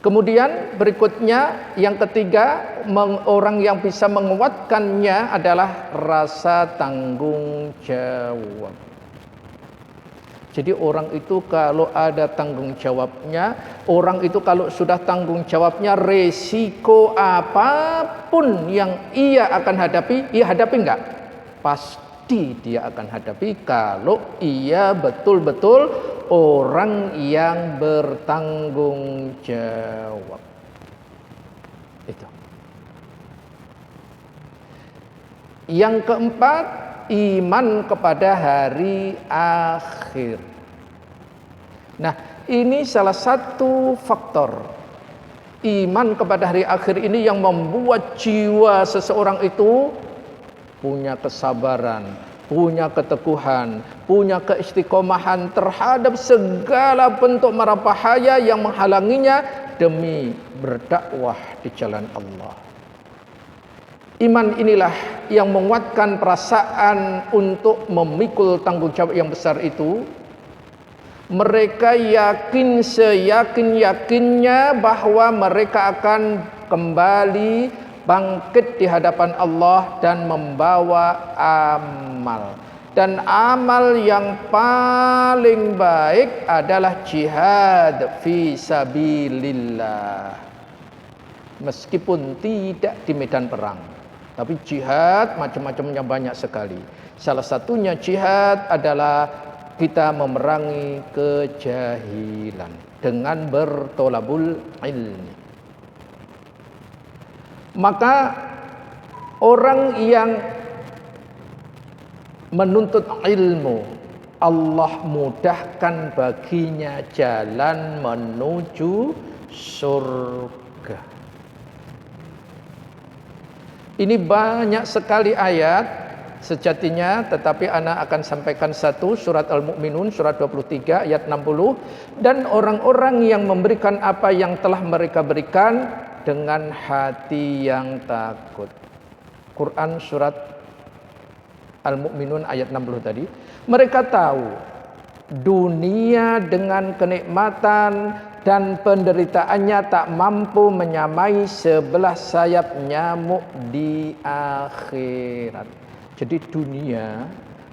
Kemudian berikutnya yang ketiga, orang yang bisa menguatkannya adalah rasa tanggung jawab. Jadi orang itu kalau ada tanggung jawabnya, orang itu kalau sudah tanggung jawabnya, resiko apapun yang ia akan hadapi, ia hadapi enggak? Pasti dia akan hadapi kalau ia betul-betul orang yang bertanggung jawab. Itu. Yang keempat, iman kepada hari akhir. Nah, ini salah satu faktor. Iman kepada hari akhir ini yang membuat jiwa seseorang itu punya kesabaran, punya keteguhan, punya keistiqomahan terhadap segala bentuk mara bahaya yang menghalanginya demi berdakwah di jalan Allah. Iman inilah yang menguatkan perasaan untuk memikul tanggung jawab yang besar itu. Mereka yakin seyakin-yakinnya bahwa mereka akan kembali bangkit di hadapan Allah dan membawa amal. Dan amal yang paling baik adalah jihad fi sabilillah. Meskipun tidak di medan perang, tapi jihad macam-macamnya banyak sekali. Salah satunya jihad adalah kita memerangi kejahilan dengan bertolabul ilmi. Maka orang yang menuntut ilmu, Allah mudahkan baginya jalan menuju surga. Ini banyak sekali ayat sejatinya, tetapi ana akan sampaikan satu, surat Al-Mu'minun surat 23 ayat 60. Dan orang-orang yang memberikan apa yang telah mereka berikan dengan hati yang takut. Quran surat Al-Mu'minun ayat 60 tadi. Mereka tahu dunia dengan kenikmatan dan penderitaannya tak mampu menyamai sebelah sayap nyamuk di akhirat. Jadi dunia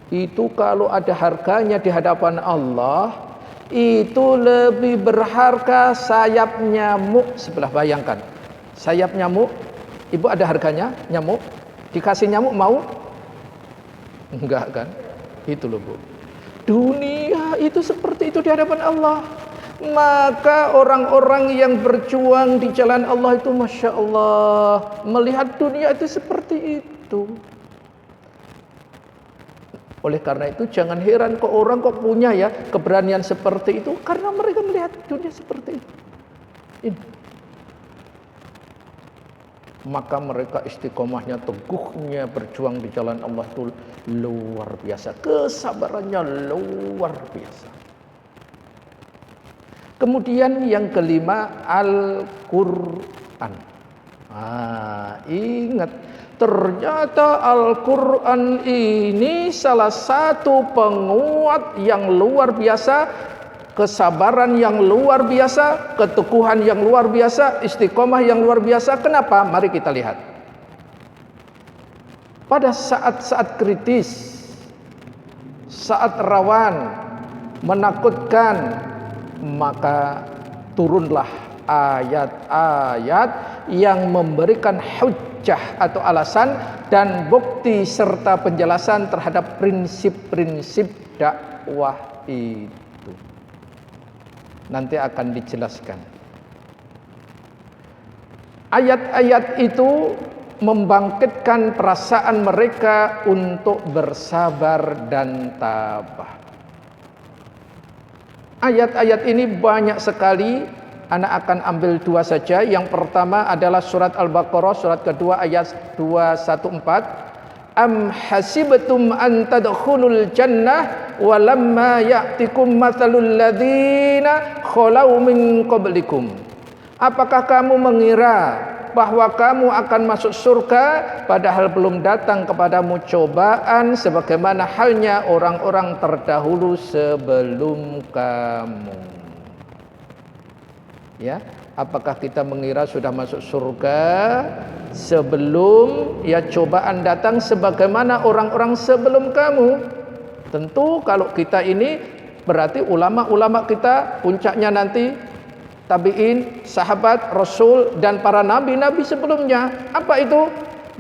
itu kalau ada harganya di hadapan Allah, itu lebih berharga sayap nyamuk sebelah. Bayangkan, sayap nyamuk, ibu ada harganya nyamuk, dikasih nyamuk mau? Enggak kan? Itu loh Bu. Dunia itu seperti itu di hadapan Allah. Maka orang-orang yang berjuang di jalan Allah itu Masya Allah, melihat dunia itu seperti itu. Oleh karena itu jangan heran kok orang kok punya ya keberanian seperti itu, karena mereka melihat dunia seperti itu. Ini. Maka mereka istiqomahnya, teguhnya berjuang di jalan Allah itu luar biasa. Kesabarannya luar biasa. Kemudian yang kelima, Al-Quran. Ingat, ternyata Al-Quran ini salah satu penguat yang luar biasa, kesabaran yang luar biasa, keteguhan yang luar biasa, istiqomah yang luar biasa. Kenapa? Mari kita lihat. Pada saat-saat kritis, saat rawan, menakutkan, maka turunlah ayat-ayat yang memberikan hujjah atau alasan dan bukti serta penjelasan terhadap prinsip-prinsip dakwah itu. Nanti akan dijelaskan. Ayat-ayat itu membangkitkan perasaan mereka untuk bersabar dan tabah. Ayat-ayat ini banyak sekali. Anak akan ambil dua saja. Yang pertama adalah surat Al-Baqarah, surat kedua ayat 214. Am hasibtum an tadkhulul jannah walamma ya'tikum mathalul ladzina khalau min qablikum. Apakah kamu mengira bahwa kamu akan masuk surga padahal belum datang kepadamu cobaan sebagaimana halnya orang-orang terdahulu sebelum kamu. Ya, apakah kita mengira sudah masuk surga sebelum ya cobaan datang sebagaimana orang-orang sebelum kamu? Tentu kalau kita ini berarti ulama-ulama kita puncaknya nanti tabi'in, sahabat, rasul dan para nabi-nabi sebelumnya. Apa itu?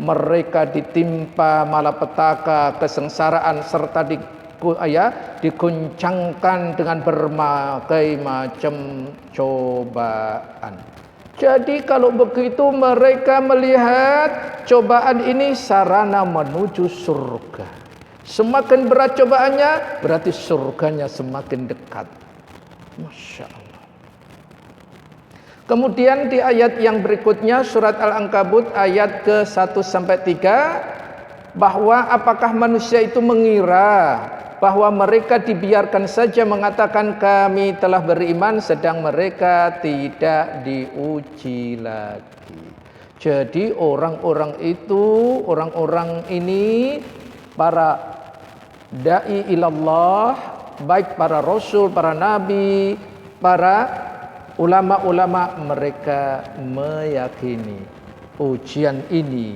Mereka ditimpa malapetaka, kesengsaraan serta diguncangkan dengan berbagai macam cobaan. Jadi kalau begitu mereka melihat cobaan ini sarana menuju surga. Semakin berat cobaannya, berarti surganya semakin dekat. Masya Allah. Kemudian di ayat yang berikutnya surat Al-Ankabut ayat ke-1-3, bahwa apakah manusia itu mengira bahwa mereka dibiarkan saja mengatakan kami telah beriman sedang mereka tidak diuji lagi. Jadi orang-orang itu, orang-orang ini, para da'i ilallah, baik para rasul, para nabi, para ulama-ulama, mereka meyakini ujian ini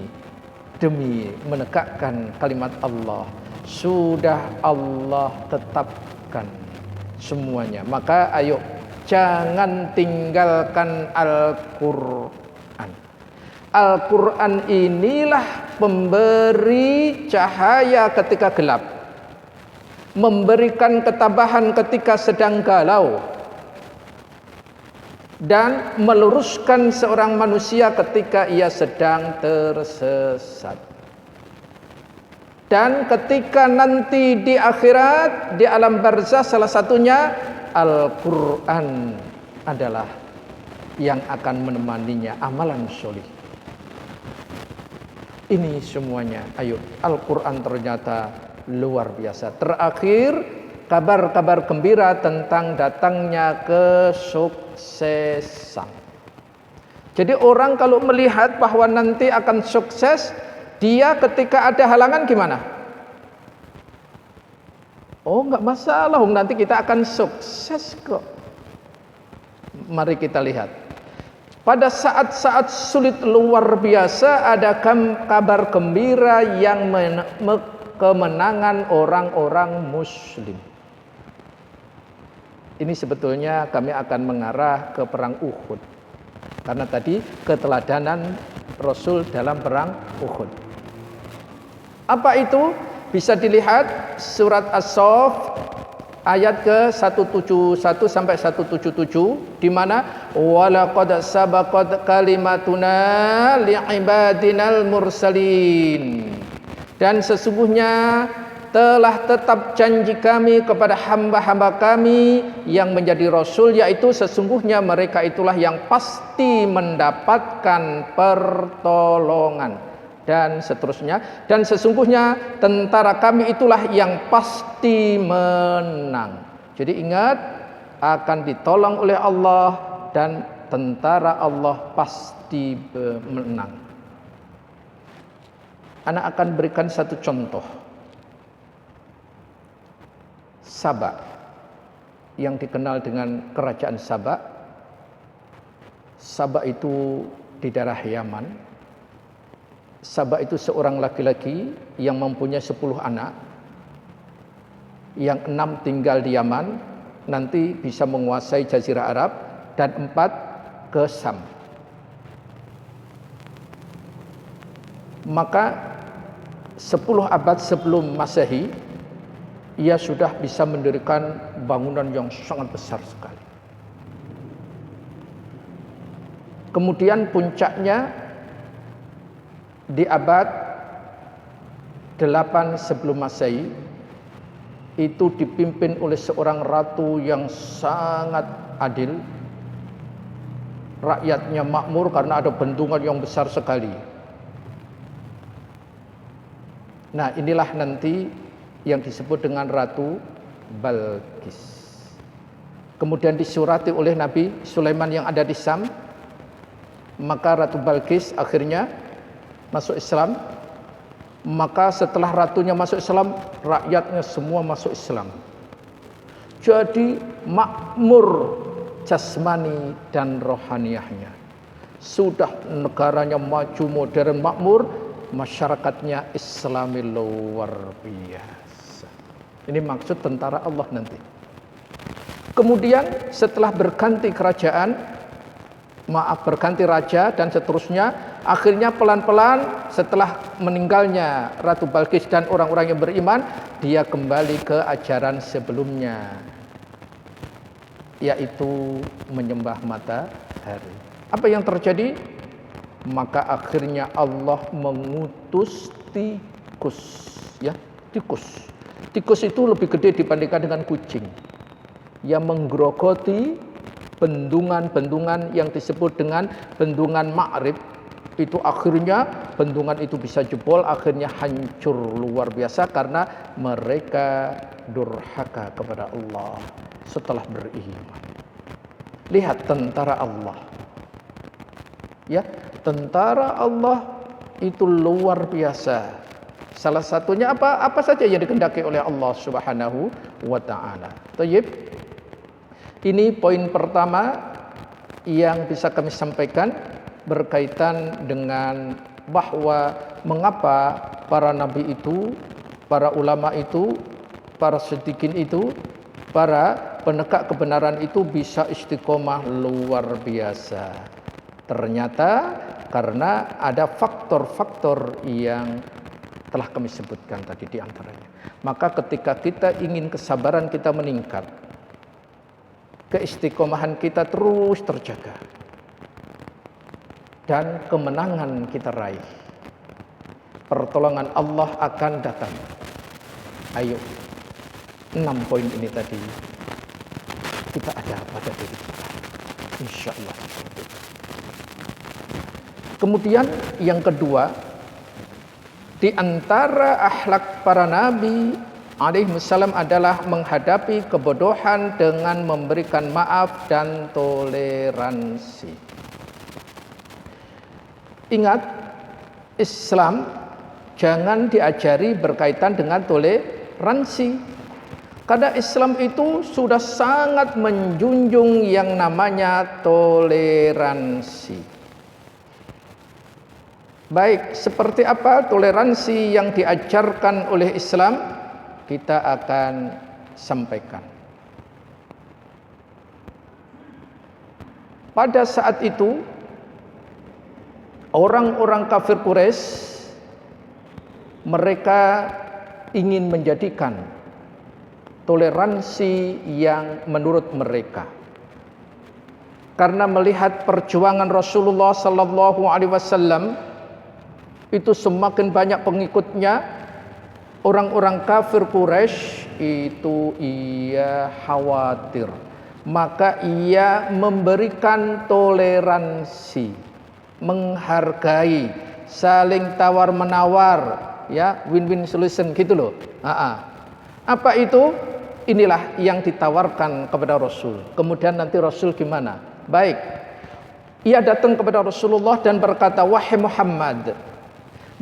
demi menegakkan kalimat Allah sudah Allah tetapkan semuanya. Maka ayo jangan tinggalkan Al-Quran. Al-Quran inilah pemberi cahaya ketika gelap, memberikan ketabahan ketika sedang galau, dan meluruskan seorang manusia ketika ia sedang tersesat. Dan ketika nanti di akhirat, di alam barzah, salah satunya Al-Quran adalah yang akan menemaninya amalan solih. Ini semuanya, ayo, Al-Quran ternyata luar biasa. Terakhir, kabar-kabar gembira tentang datangnya kesuksesan. Jadi orang kalau melihat bahwa nanti akan sukses, dia ketika ada halangan gimana? Oh, enggak masalah, nanti kita akan sukses kok. Mari kita lihat. Pada saat-saat sulit luar biasa ada kabar gembira yang kemenangan orang-orang muslim. Ini sebetulnya kami akan mengarah ke perang Uhud. Karena tadi keteladanan Rasul dalam perang Uhud. Apa itu? Bisa dilihat surat As-Saff ayat ke-171 sampai 177, di mana walaqad sabaqat kalimatuna li'ibadinal mursalin. Dan sesungguhnya telah tetap janji kami kepada hamba-hamba kami yang menjadi rasul, yaitu sesungguhnya mereka itulah yang pasti mendapatkan pertolongan. Dan seterusnya, dan sesungguhnya tentara kami itulah yang pasti menang. Jadi ingat, akan ditolong oleh Allah dan tentara Allah pasti menang. Anak akan berikan satu contoh. Saba, yang dikenal dengan kerajaan Saba. Saba itu di daerah Yaman. Saba itu seorang laki-laki yang mempunyai 10 anak, yang 6 tinggal di Yaman, nanti bisa menguasai Jazirah Arab, dan 4 ke Sam. Maka 10 abad sebelum Masehi, ia sudah bisa mendirikan bangunan yang sangat besar sekali. Kemudian puncaknya di abad 8 sebelum Masehi, itu dipimpin oleh seorang ratu yang sangat adil. Rakyatnya makmur karena ada bendungan yang besar sekali. Nah, inilah nanti yang disebut dengan Ratu Balqis. Kemudian disurati oleh Nabi Sulaiman yang ada di Sam. Maka Ratu Balqis akhirnya masuk Islam. Maka setelah ratunya masuk Islam, rakyatnya semua masuk Islam. Jadi makmur jasmani dan rohaniahnya. Sudah negaranya maju, modern, makmur, masyarakatnya Islami luar biasa. Ini maksud tentara Allah nanti. Kemudian setelah berganti kerajaan, berganti raja dan seterusnya, akhirnya pelan-pelan setelah meninggalnya Ratu Balqis dan orang-orang yang beriman, dia kembali ke ajaran sebelumnya, yaitu menyembah matahari. Apa yang terjadi? Maka akhirnya Allah mengutus tikus, ya, tikus. Tikus itu lebih gede dibandingkan dengan kucing, yang menggerogoti bendungan-bendungan yang disebut dengan bendungan Ma'rib. Itu akhirnya bendungan itu bisa jebol, akhirnya hancur luar biasa karena mereka durhaka kepada Allah setelah beriman. Lihat tentara Allah, ya, tentara Allah itu luar biasa. Salah satunya apa saja yang dikehendaki oleh Allah Subhanahu wa taala. Thayyib. Ini poin pertama yang bisa kami sampaikan berkaitan dengan bahwa mengapa para nabi itu, para ulama itu, para siddiqin itu, para penegak kebenaran itu bisa istiqomah luar biasa. Ternyata karena ada faktor-faktor yang telah kami sebutkan tadi di antaranya. Maka ketika kita ingin kesabaran kita meningkat, keistiqomahan kita terus terjaga, dan kemenangan kita raih, pertolongan Allah akan datang. Ayo, 6 poin ini tadi kita ada pada diri kita, insyaallah. Kemudian yang kedua, di antara akhlak para nabi alaihissalam adalah menghadapi kebodohan dengan memberikan maaf dan toleransi. Ingat, Islam jangan diajari berkaitan dengan toleransi. Karena Islam itu sudah sangat menjunjung yang namanya toleransi. Baik, seperti apa toleransi yang diajarkan oleh Islam, kita akan sampaikan. Pada saat itu, orang-orang kafir Quraisy mereka ingin menjadikan toleransi yang menurut mereka, karena melihat perjuangan Rasulullah sallallahu alaihi wasallam itu semakin banyak pengikutnya, orang-orang kafir Quraisy itu ia khawatir. Maka ia memberikan toleransi, menghargai, saling tawar-menawar, ya, win-win solution gitu loh. Apa itu? Inilah yang ditawarkan kepada Rasul. Kemudian nanti Rasul gimana? Baik, ia datang kepada Rasulullah dan berkata, "Wahai Muhammad,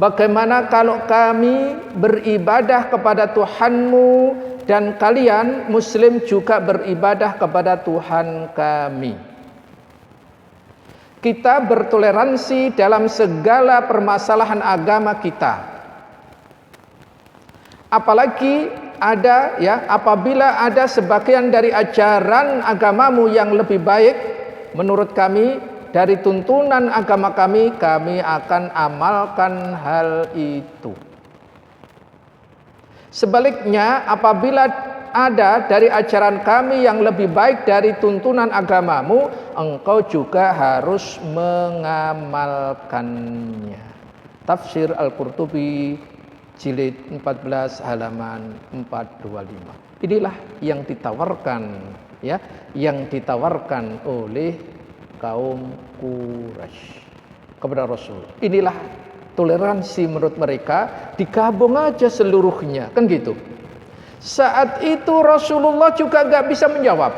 bagaimana kalau kami beribadah kepada Tuhanmu dan kalian Muslim juga beribadah kepada Tuhan kami? Kita bertoleransi dalam segala permasalahan agama kita. Apalagi apabila ada sebagian dari ajaran agamamu yang lebih baik menurut kami dari tuntunan agama kami, kami akan amalkan hal itu. Sebaliknya, apabila ada dari ajaran kami yang lebih baik dari tuntunan agamamu, engkau juga harus mengamalkannya." Tafsir Al-Qurtubi jilid 14 halaman 425. Inilah yang ditawarkan, ya, yang ditawarkan oleh kaum Quraisy kepada Rasul. Inilah toleransi menurut mereka, digabung aja seluruhnya, kan gitu. Saat itu Rasulullah juga gak bisa menjawab.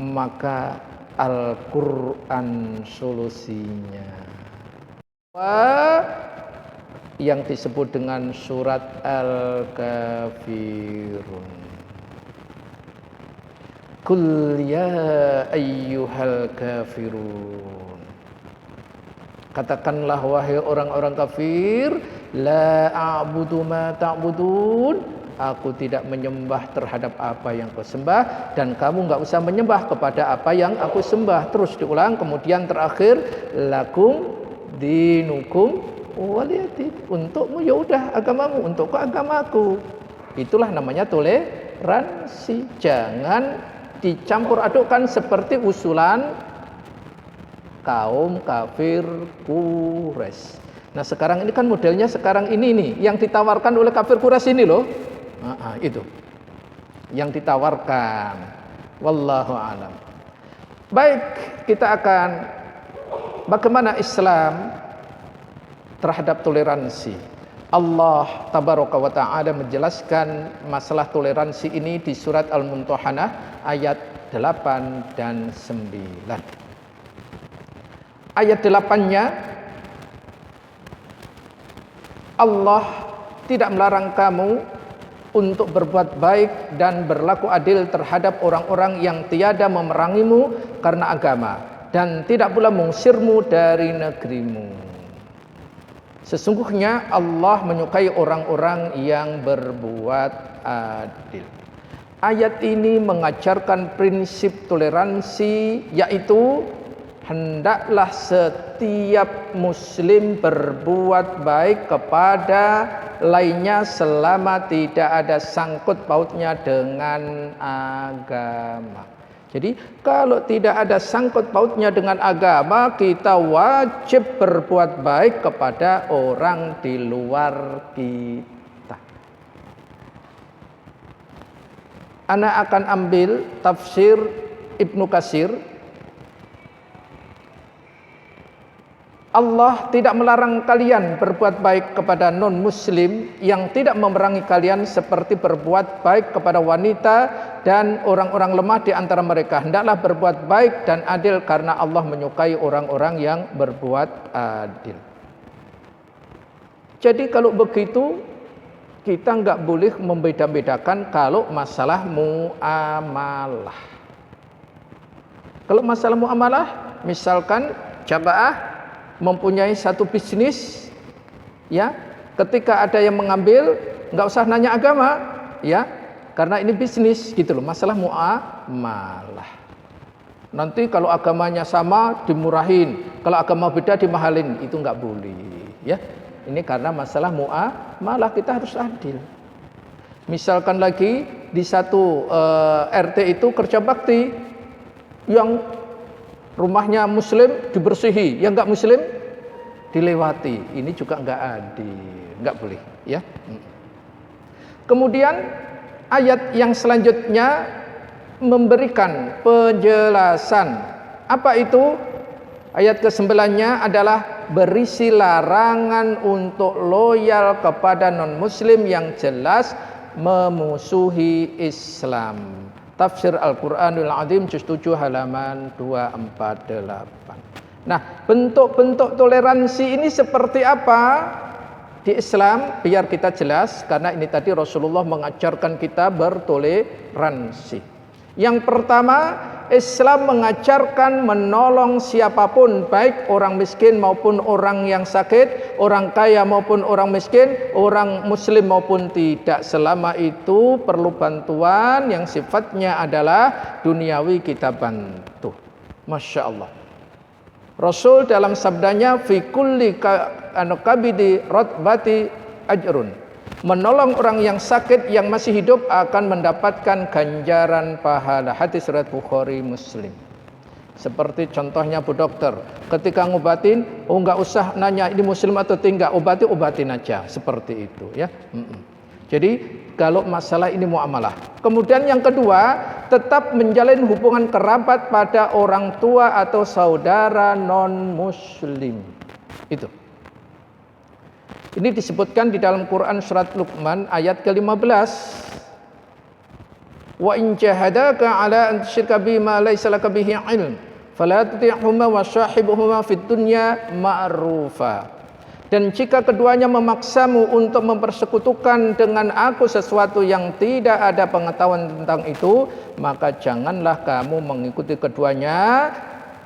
Maka Al-Quran solusinya, yang disebut dengan surat Al-Kafirun. Qul ya ayyuhal kafirun. Katakanlah wahai orang-orang kafir, la a'budu ma ta'budun. Aku tidak menyembah terhadap apa yang kau sembah, dan kamu enggak usah menyembah kepada apa yang aku sembah. Terus diulang, kemudian terakhir, lakum dinukum waliyadin. Untukmu ya udah agamamu, untukku agamaku. Itulah namanya toleransi. Jangan dicampur adukkan seperti usulan kaum kafir Quraisy. Nah, sekarang ini kan modelnya sekarang ini nih yang ditawarkan oleh kafir Quraisy ini loh. Itu yang ditawarkan. Wallahu a'lam. Baik, kita akan bagaimana Islam terhadap toleransi. Allah tabaraka wa ta'ala menjelaskan masalah toleransi ini di surat Al-Mumtahanah ayat 8 dan 9. Ayat 8-nya, Allah tidak melarang kamu untuk berbuat baik dan berlaku adil terhadap orang-orang yang tiada memerangimu karena agama, dan tidak pula mengusirmu dari negerimu. Sesungguhnya Allah menyukai orang-orang yang berbuat adil. Ayat ini mengajarkan prinsip toleransi, yaitu hendaklah setiap muslim berbuat baik kepada lainnya selama tidak ada sangkut pautnya dengan agama. Jadi kalau tidak ada sangkut pautnya dengan agama, kita wajib berbuat baik kepada orang di luar kita. Ana akan ambil tafsir Ibnu Katsir. Allah tidak melarang kalian berbuat baik kepada non-muslim yang tidak memerangi kalian seperti berbuat baik kepada wanita dan orang-orang lemah di antara mereka. Hendaklah berbuat baik dan adil karena Allah menyukai orang-orang yang berbuat adil. Jadi kalau begitu kita enggak boleh membeda-bedakan kalau masalah muamalah. Kalau masalah muamalah, misalkan jamaah mempunyai satu bisnis, ya, ketika ada yang mengambil, nggak usah nanya agama, ya, karena ini bisnis, gitu loh. Masalah muamalah. Nanti kalau agamanya sama dimurahin, kalau agama beda dimahalin, itu nggak boleh, ya. Ini karena masalah muamalah kita harus adil. Misalkan lagi di satu RT itu kerja bakti, yang rumahnya muslim dibersihi, yang enggak muslim dilewati. Ini juga enggak adil, enggak boleh, ya. Kemudian ayat yang selanjutnya memberikan penjelasan. Apa itu? Ayat ke-9-nya adalah berisi larangan untuk loyal kepada non-muslim yang jelas memusuhi Islam. Tafsir Al-Quranul Azim juz 7 halaman 248. Nah, bentuk-bentuk toleransi ini seperti apa di Islam? Biar kita jelas, karena ini tadi Rasulullah mengajarkan kita bertoleransi. Yang pertama, Islam mengajarkan menolong siapapun, baik orang miskin maupun orang yang sakit, orang kaya maupun orang miskin, orang muslim maupun tidak. Selama itu perlu bantuan yang sifatnya adalah duniawi, kita bantu. Masya Allah. Rasul dalam sabdanya, fi kulli kabidi rotbati ajrun. Menolong orang yang sakit yang masih hidup akan mendapatkan ganjaran pahala. Hadis riwayat Bukhari Muslim. Seperti contohnya Bu Dokter, ketika ngobatin, enggak usah nanya ini muslim atau tidak, obatin aja, seperti itu, ya. Jadi kalau masalah ini muamalah. Kemudian yang kedua, tetap menjalin hubungan kerabat pada orang tua atau saudara non muslim. Itu. Ini disebutkan di dalam Quran surat Luqman ayat ke-15. Wa in jahadaka ala an tusyrika bima laysa laka bihi ilm fala tuti'huma wa sahibuhuma fid dunya ma'rufa. Dan jika keduanya memaksamu untuk mempersekutukan dengan aku sesuatu yang tidak ada pengetahuan tentang itu, maka janganlah kamu mengikuti keduanya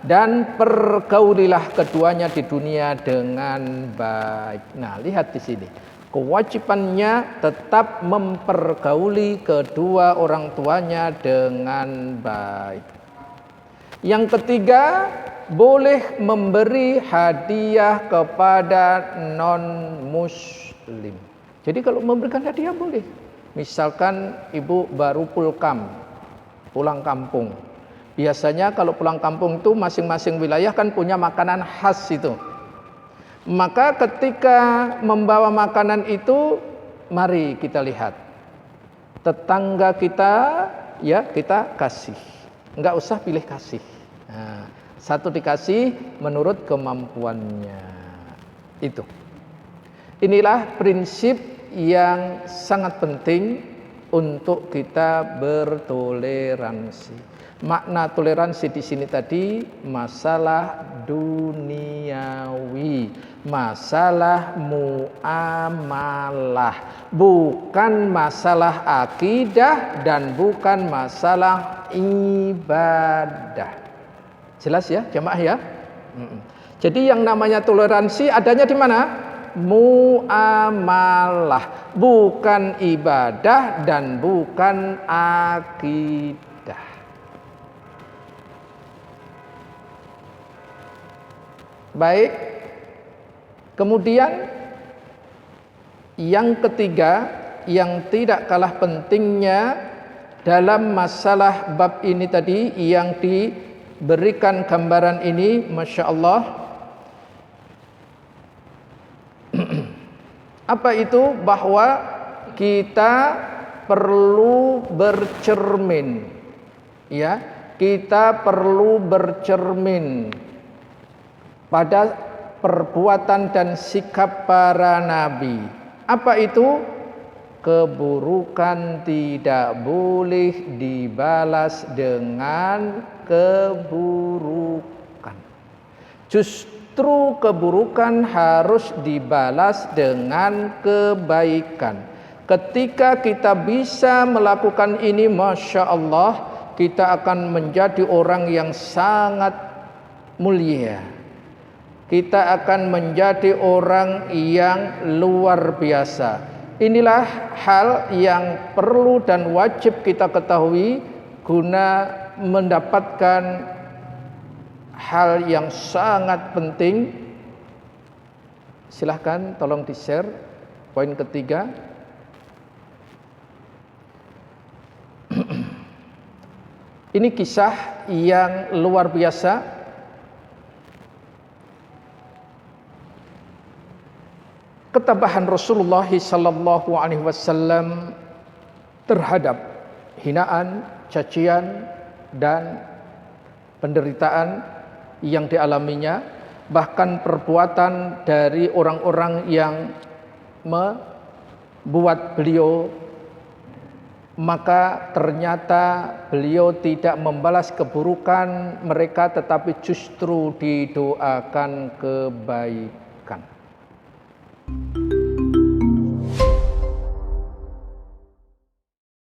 dan pergaulilah keduanya di dunia dengan baik. Nah, lihat di sini. Kewajibannya tetap mempergauli kedua orang tuanya dengan baik. Yang ketiga, boleh memberi hadiah kepada non-muslim. Jadi kalau memberikan hadiah boleh. Misalkan ibu baru pulang kampung. Biasanya kalau pulang kampung itu masing-masing wilayah kan punya makanan khas itu. Maka ketika membawa makanan itu, mari kita lihat. Tetangga kita, ya kita kasih. Enggak usah pilih kasih. Nah, satu dikasih menurut kemampuannya. Itu. Inilah prinsip yang sangat penting untuk kita bertoleransi. Makna toleransi di sini tadi masalah duniawi, masalah muamalah, bukan masalah akidah dan bukan masalah ibadah. Jelas ya, jemaah ya? Jadi yang namanya toleransi adanya di mana? Muamalah, bukan ibadah dan bukan akidah. Baik. Kemudian yang ketiga yang tidak kalah pentingnya dalam masalah bab ini tadi yang diberikan gambaran ini, Masya Allah. Apa itu? Bahwa kita perlu bercermin, ya, kita perlu bercermin pada perbuatan dan sikap para nabi. Apa itu? Keburukan tidak boleh dibalas dengan keburukan. Justru keburukan harus dibalas dengan kebaikan. Ketika kita bisa melakukan ini, Masya Allah, kita akan menjadi orang yang sangat mulia. Kita akan menjadi orang yang luar biasa. Inilah hal yang perlu dan wajib kita ketahui guna mendapatkan hal yang sangat penting. Silahkan tolong di-share poin ketiga. Ini kisah yang luar biasa. Ketabahan Rasulullah sallallahu alaihi wasallam terhadap hinaan, cacian dan penderitaan yang dialaminya, bahkan perbuatan dari orang-orang yang membuat beliau, maka ternyata beliau tidak membalas keburukan mereka, tetapi justru didoakan kebaikan.